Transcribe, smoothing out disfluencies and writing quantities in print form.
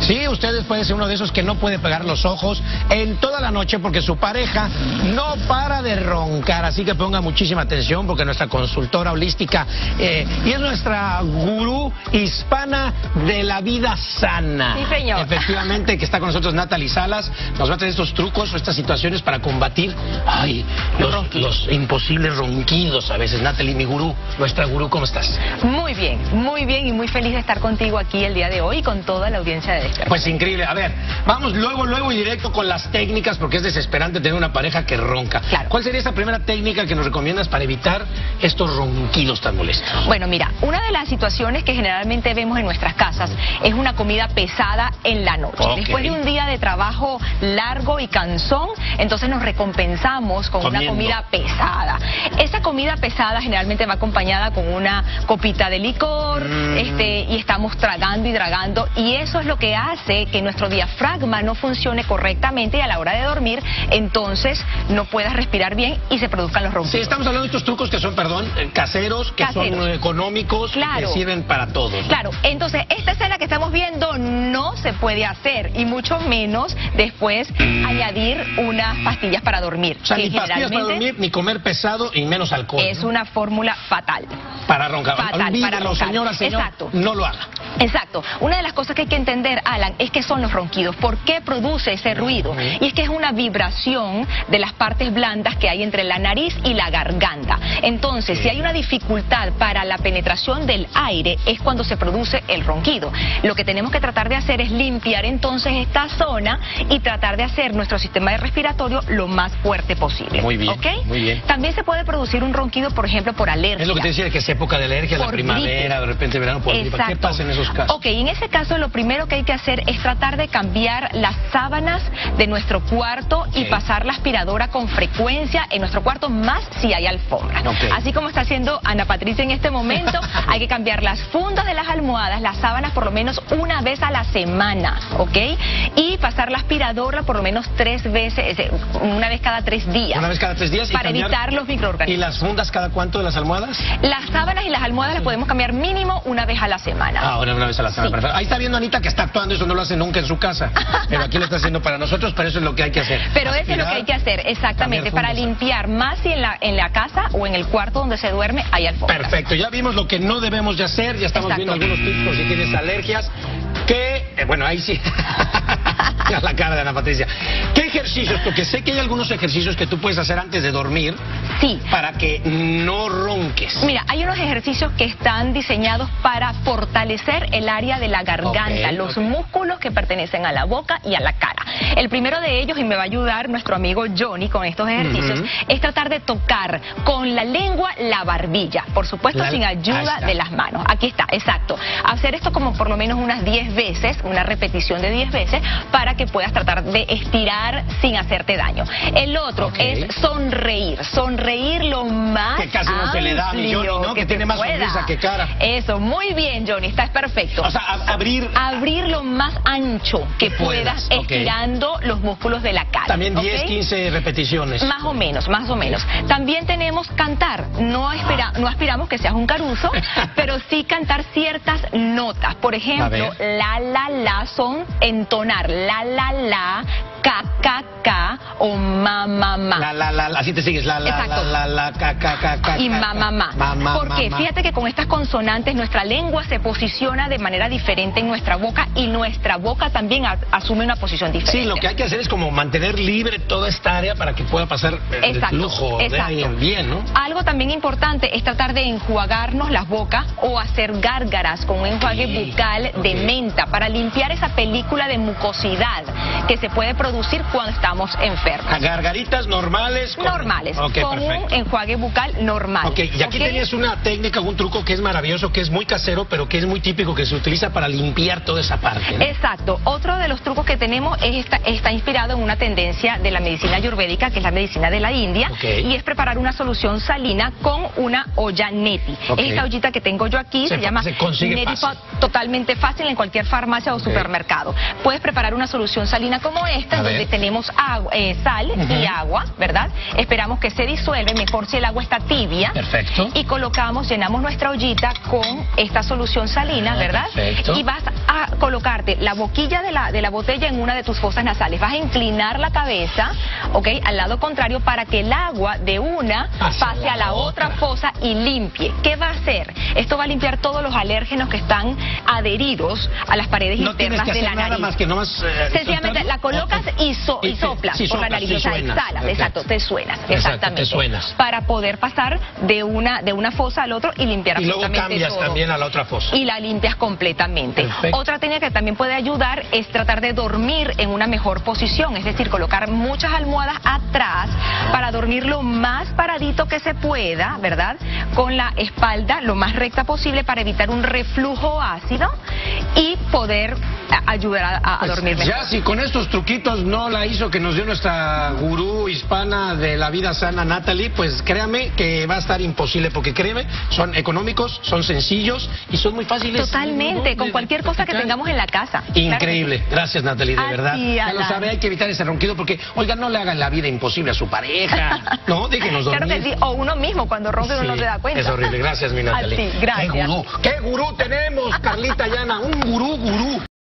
Sí, ustedes pueden ser uno de esos que no puede pegar los ojos en toda la noche porque su pareja no para de roncar. Así que ponga muchísima atención porque nuestra consultora holística y es nuestra gurú hispana de la vida sana. Sí, señor. Efectivamente, que está con nosotros Natalie Salas. Nos va a traer estos trucos o estas situaciones para combatir los imposibles ronquidos a veces. Natalie, mi gurú, nuestra gurú, ¿cómo estás? Muy bien y muy feliz de estar contigo aquí el día de hoy con toda la audiencia de Despierta. Pues increíble. A ver, vamos luego y directo con las técnicas porque es desesperante tener una pareja que ronca. Claro. ¿Cuál sería esta primera técnica que nos recomiendas para evitar estos ronquidos tan molestos? Bueno, mira, una de las situaciones que generalmente vemos en nuestras casas es una comida pesada en la noche. Okay. Después de un día de trabajo largo y cansón, entonces nos recompensamos con una comida pesada. Esa comida pesada generalmente va acompañada con una copita de licor, y estamos tragando y tragando, y eso es lo que hace que nuestro diafragma no funcione correctamente y a la hora de dormir, entonces no puedas respirar bien y se produzcan los ronquidos. Sí, estamos hablando de estos trucos que son, caseros, que son económicos, claro, que sirven para todos. Claro, entonces esta escena que estamos viendo no se puede hacer y mucho menos después añadir unas pastillas para dormir. O sea, ni pastillas para dormir, ni comer pesado y menos alcohol. Es una fórmula fatal. Para roncar. Fatal, para roncar. Señor, exacto. No lo haga. Exacto. Una de las cosas que hay que entender, Alan, es que son los ronquidos. ¿Por qué produce ese ruido? Y es que es una vibración de las partes blandas que hay entre la nariz y la garganta. Entonces, si hay una dificultad para la penetración del aire, es cuando se produce el ronquido. Lo que tenemos que tratar de hacer es limpiar entonces esta zona y tratar de hacer nuestro sistema respiratorio lo más fuerte posible. Muy bien, ¿ok? muy bien. También se puede producir un ronquido, por ejemplo, por alergia. Es lo que te decía, que es época de alergia, la primavera, de repente verano por gripe. ¿Qué pasa en esos casos? Ok, en ese caso lo primero que hay que hacer es tratar de cambiar las sábanas de nuestro cuarto y pasar la aspiradora con frecuencia en nuestro cuarto, más si hay alfombra. Así como está haciendo Ana Patricia en este momento, hay que cambiar las fundas de las almohadas, las sábanas por lo menos una vez a la semana, ¿ok? Y pasar la aspiradora por lo menos 3 veces, una vez cada 3 días. Una vez cada 3 días. Para evitar los microorganismos. ¿Y las fundas cada cuánto de las almohadas? Las sábanas y las almohadas las podemos cambiar mínimo una vez a la semana. Ahora una vez a la semana. Sí. Perfecto. Ahí está viendo Anita que está actuando, eso no lo hace nunca en su casa. Pero aquí lo está haciendo para nosotros, pero eso es lo que hay que hacer. Pero eso es lo que hay que hacer, exactamente, para limpiar más si en la casa o en el cuarto donde se duerme hay alfombra. Perfecto, ya vimos lo que no debemos de hacer, ya estamos viendo algunos tips por si tienes alergias. Bueno, ahí sí. La cara de Ana Patricia. ¿Qué ejercicios? Porque sé que hay algunos ejercicios que tú puedes hacer antes de dormir. Sí. Para que no ronques. Mira, hay unos ejercicios que están diseñados para fortalecer el área de la garganta, los músculos que pertenecen a la boca y a la cara. El primero de ellos, y me va a ayudar nuestro amigo Johnny con estos ejercicios, es tratar de tocar con la lengua la barbilla, por supuesto sin ayuda de las manos. Aquí está, exacto. Hacer esto como por lo menos unas 10 veces, una repetición de 10 veces, para que puedas tratar de estirar sin hacerte daño. El otro es sonreír lo más que casi no se le da a mi Johnny, ¿no? Que tiene más sonrisa que cara. Eso, muy bien, Johnny, estás perfecto. O sea, abrir lo más ancho que puedas, estirando los músculos de la cara. También 10, 15 repeticiones. Más o menos. También tenemos cantar. No aspiramos que seas un caruso, pero sí cantar ciertas notas. Por ejemplo, la, son entonar. La, ca, o ma. La, así te sigues. La, ca. Y ma. Porque fíjate que con estas consonantes nuestra lengua se posiciona de manera diferente en nuestra boca y nuestra boca también asume una posición diferente. Sí, lo que hay que hacer es como mantener libre toda esta área para que pueda pasar el flujo de aire bien, ¿no? Algo también importante es tratar de enjuagarnos las bocas o hacer gárgaras con un enjuague bucal de menta para limpiar esa película de mucosidad que se puede producir cuando estamos enfermos. Gargaritas normales. Normales, con un enjuague bucal normal. Y aquí tenías una técnica, un truco que es maravilloso, que es muy casero, pero que es muy típico, que se utiliza para limpiar toda esa parte, ¿no? Exacto. Otro de los trucos que tenemos está inspirado en una tendencia de la medicina ayurvédica, que es la medicina de la India, y es preparar una solución salina con una olla neti. Esta ollita que tengo yo aquí se llama Neti Pot, totalmente fácil en cualquier farmacia o supermercado. Puedes preparar una solución salina como esta, donde tenemos sal y agua, ¿verdad? Esperamos que se disuelve, mejor si el agua está tibia. Perfecto. Y llenamos nuestra ollita con esta solución salina, ¿verdad? Perfecto. Y vas a colocarte la boquilla de la botella en una de tus fosas nasales. Vas a inclinar la cabeza, ¿ok? Al lado contrario para que el agua de una pase a la otra fosa y limpie. ¿Qué va a hacer? Esto va a limpiar todos los alérgenos que están adheridos a las paredes internas de la nariz. Nada más que nomás, sencillamente la colocas y soplas por la nariz, o sea, exhalas, exacto, te suenas, exactamente, te suenas. Para poder pasar de una fosa al otro y limpiar absolutamente todo. Y luego cambias también a la otra fosa. Y la limpias completamente. Perfecto. Otra técnica que también puede ayudar es tratar de dormir en una mejor posición, es decir, colocar muchas almohadas atrás para dormir lo más paradito que se pueda, ¿verdad? Con la espalda lo más recta posible para evitar un reflujo ácido y poder ayudar a dormir mejor. Ya si con estos truquitos no la hizo que nos dio nuestra gurú hispana de la vida sana, Natalie, pues créame que va a estar imposible, porque créeme, son económicos, son sencillos y son muy fáciles. Totalmente, con cualquier cosa que tengamos en la casa. Increíble. Claro. Gracias, Natalie, de verdad. Ya lo sabe, hay que evitar ese ronquido porque, oigan, no le hagan la vida imposible a su pareja. No, déjenos dormir. Claro que sí, o uno mismo cuando ronca uno no se da cuenta. Es horrible. Gracias, mi Natalie. A ti, gracias. ¿Qué gurú tenemos, Carlita Llana? Un gurú.